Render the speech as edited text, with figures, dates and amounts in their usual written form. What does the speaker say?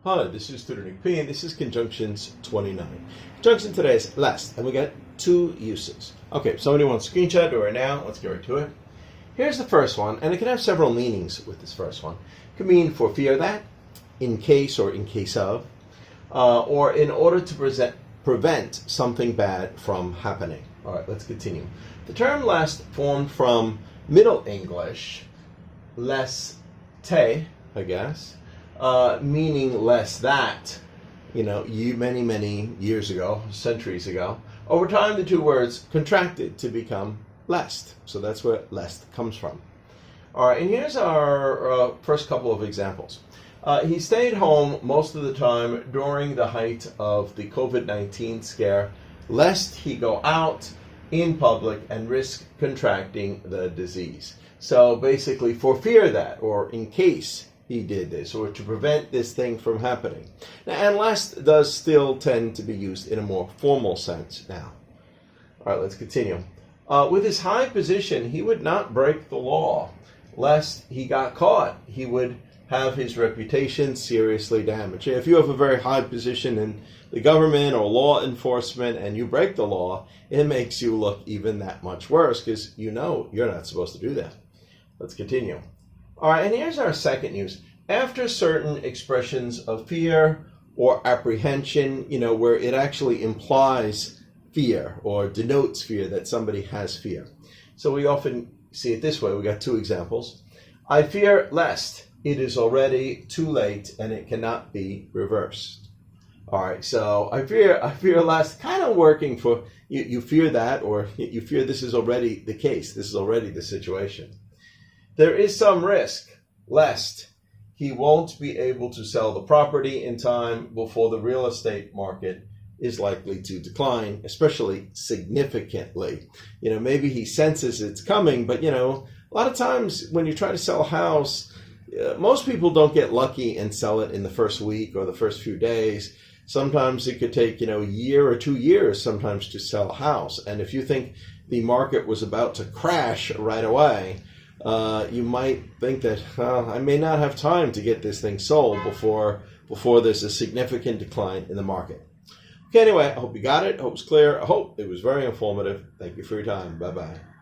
Hi, this is Tutor P, and this is Conjunctions 29. Conjunction today is lest, and we got two uses. Okay, somebody wants a screenshot, do it now. Let's get right to it. Here's the first one, and it can have several meanings with this first one. It can mean for fear that, in case or in case of, or in order to prevent something bad from happening. All right, let's continue. The term lest formed from Middle English, lest, I guess, meaning less that, many years ago, centuries ago. Over time, the two words contracted to become lest. So that's where lest comes from. All right, and here's our first couple of examples. He stayed home most of the time during the height of the COVID-19 scare, lest he go out in public and risk contracting the disease. So basically, for fear that, or in case he did this, or to prevent this thing from happening. Now, and lest does still tend to be used in a more formal sense now. All right, let's continue. With his high position, he would not break the law, lest he got caught. He would have his reputation seriously damaged. If you have a very high position in the government or law enforcement and you break the law, it makes you look even that much worse because you know you're not supposed to do that. Let's continue. All right, and here's our second use. After certain expressions of fear or apprehension, where it actually implies fear or denotes fear, that somebody has fear. So we often see it this way. We got two examples. I fear lest it is already too late and it cannot be reversed. All right, so I fear lest, kind of working for you fear that, or you fear this is already the case. This is already the situation. There is some risk, lest he won't be able to sell the property in time before the real estate market is likely to decline, especially significantly. Maybe he senses it's coming, but a lot of times when you try to sell a house, most people don't get lucky and sell it in the first week or the first few days. Sometimes it could take, a year or 2 years sometimes to sell a house. And if you think the market was about to crash right away, you might think that I may not have time to get this thing sold before there's a significant decline in the market. Okay, anyway, I hope you got it. I hope it's clear. I hope it was very informative. Thank you for your time. Bye-bye.